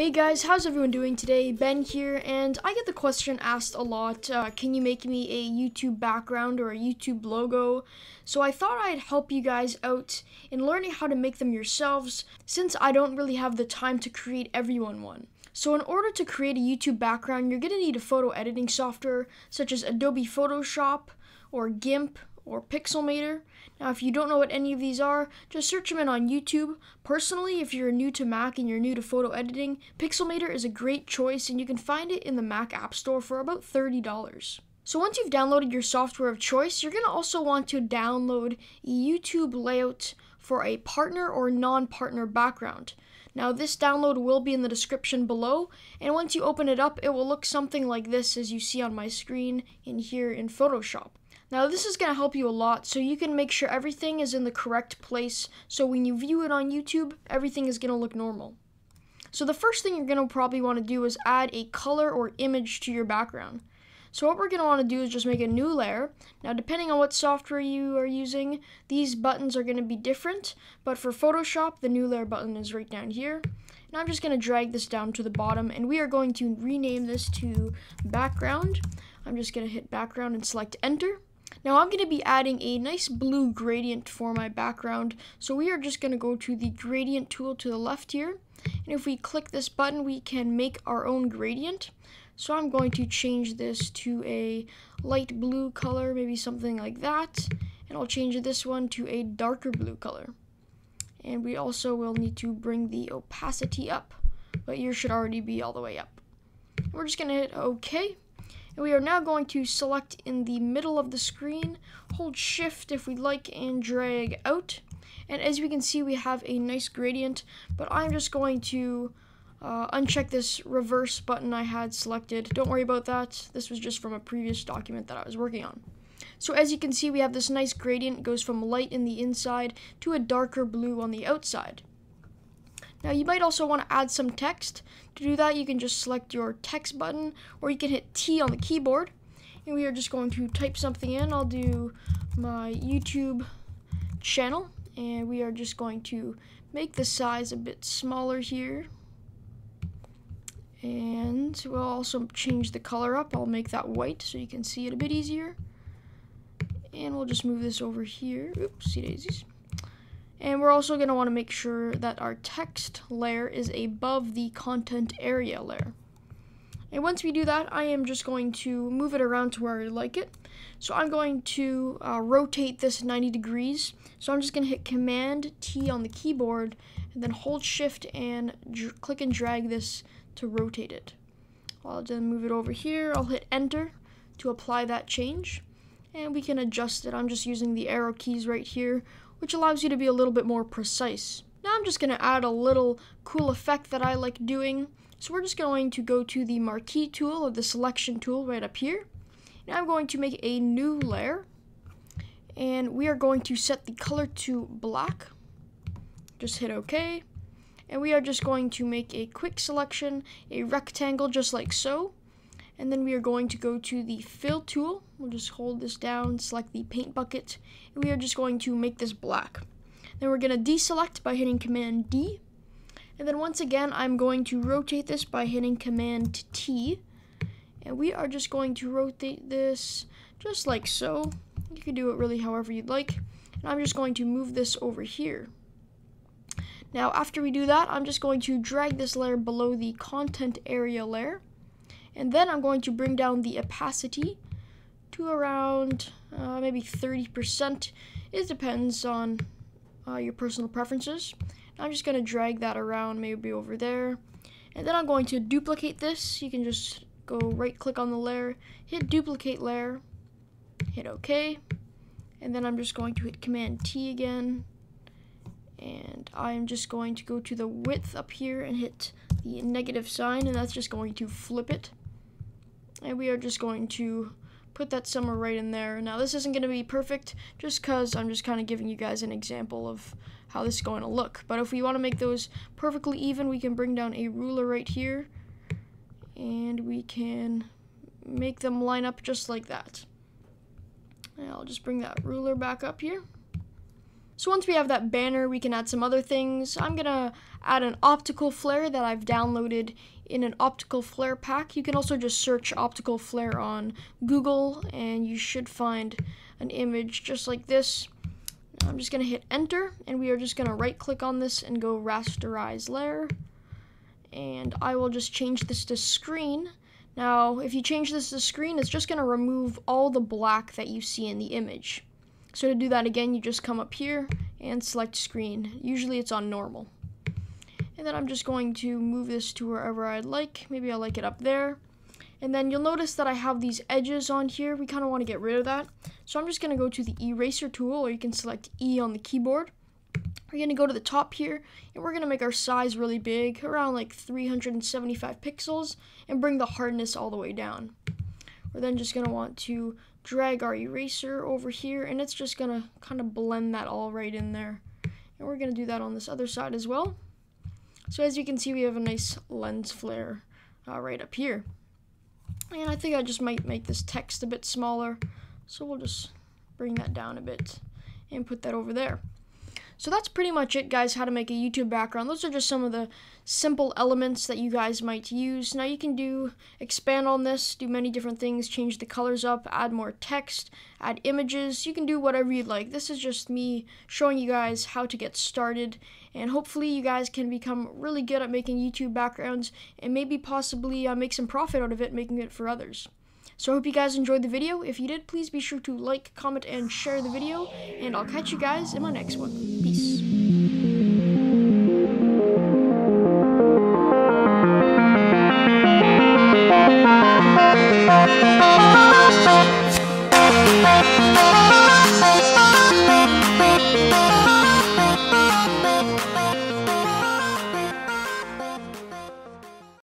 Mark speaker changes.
Speaker 1: Hey guys, how's everyone doing today? Ben here, and I get the question asked a lot, can you make me a YouTube background or a YouTube logo? So I thought I'd help you guys out in learning how to make them yourselves, since I don't really have the time to create everyone one. So in order to create a YouTube background, you're going to need a photo editing software such as Adobe Photoshop or Gimp or Pixelmator. Now, if you don't know what any of these are, just search them in on YouTube. Personally, if you're new to Mac and you're new to photo editing, Pixelmator is a great choice, and you can find it in the Mac App Store for about $30. So once you've downloaded your software of choice, you're going to also want to download a YouTube layout for a partner or non-partner background. Now, this download will be in the description below, and once you open it up, it will look something like this as you see on my screen in here in Photoshop. Now, this is going to help you a lot, so you can make sure everything is in the correct place, so when you view it on YouTube, everything is going to look normal. So the first thing you're going to probably want to do is add a color or image to your background. So what we're going to want to do is just make a new layer. Now, depending on what software you are using, these buttons are going to be different, but for Photoshop, the new layer button is right down here. And I'm just going to drag this down to the bottom, and we are going to rename this to background. I'm just going to hit background and select enter. Now I'm going to be adding a nice blue gradient for my background, so we are just going to go to the gradient tool to the left here, and if we click this button we can make our own gradient. So I'm going to change this to a light blue color, maybe something like that, and I'll change this one to a darker blue color. And we also will need to bring the opacity up, but yours should already be all the way up. We're just going to hit OK. And we are now going to select in the middle of the screen, hold shift if we'd like, and drag out. And as we can see, we have a nice gradient, but I'm just going to uncheck this reverse button I had selected. Don't worry about that. This was just from a previous document that I was working on. So as you can see, we have this nice gradient. It goes from light in the inside to a darker blue on the outside. Now, you might also want to add some text. To do that, you can just select your text button, or you can hit T on the keyboard. And we are just going to type something in. I'll do my YouTube channel, and we are just going to make the size a bit smaller here. And we'll also change the color up. I'll make that white so you can see it a bit easier. And we'll just move this over here. Oopsie daisies. And we're also going to want to make sure that our text layer is above the content area layer. And once we do that, I am just going to move it around to where I like it. So I'm going to rotate this 90 degrees. So I'm just going to hit Command T on the keyboard and then hold Shift and click and drag this to rotate it. I'll then move it over here. I'll hit Enter to apply that change. And we can adjust it. I'm just using the arrow keys right here, which allows you to be a little bit more precise. Now I'm just going to add a little cool effect that I like doing. So we're just going to go to the marquee tool or the selection tool right up here. Now I'm going to make a new layer, and we are going to set the color to black. Just hit OK. And we are just going to make a quick selection, a rectangle just like so. And then we are going to go to the fill tool. We'll just hold this down, select the paint bucket, and we are just going to make this black. Then we're going to deselect by hitting Command D. And then once again, I'm going to rotate this by hitting Command T. And we are just going to rotate this just like so. You can do it really however you'd like. And I'm just going to move this over here. Now, after we do that, I'm just going to drag this layer below the content area layer. And then I'm going to bring down the opacity to around maybe 30%. It depends on your personal preferences. I'm just going to drag that around maybe over there. And then I'm going to duplicate this. You can just go right click on the layer, hit duplicate layer, hit OK. And then I'm just going to hit Command T again. And I'm just going to go to the width up here and hit the negative sign, and that's just going to flip it. And we are just going to put that somewhere right in there. Now this isn't going to be perfect just because I'm just kind of giving you guys an example of how this is going to look. But if we want to make those perfectly even, we can bring down a ruler right here and we can make them line up just like that. And I'll just bring that ruler back up here. So once we have that banner, we can add some other things. I'm gonna add an optical flare that I've downloaded in an optical flare pack. You can also just search optical flare on Google and you should find an image just like this. I'm just gonna hit enter and we are just gonna right click on this and go rasterize layer. And I will just change this to screen. Now, if you change this to screen, it's just gonna remove all the black that you see in the image. So to do that again, you just come up here and select screen. Usually it's on normal. And then I'm just going to move this to wherever I'd like. Maybe I like it up there. And then you'll notice that I have these edges on here. We kind of want to get rid of that. So I'm just going to go to the eraser tool, or you can select E on the keyboard. We're going to go to the top here, and we're going to make our size really big, around like 375 pixels, and bring the hardness all the way down. We're then just going to want to drag our eraser over here, and it's just gonna kind of blend that all right in there. And we're gonna do that on this other side as well. So as you can see, we have a nice lens flare right up here. And I think I just might make this text a bit smaller, so we'll just bring that down a bit and put that over there. So that's pretty much it, guys, how to make a YouTube background. Those are just some of the simple elements that you guys might use. Now you can expand on this, do many different things, change the colors up, add more text, add images. You can do whatever you'd like. This is just me showing you guys how to get started, and hopefully you guys can become really good at making YouTube backgrounds and maybe possibly make some profit out of it, making it for others. So I hope you guys enjoyed the video. If you did, please be sure to like, comment, and share the video, and I'll catch you guys in my next one.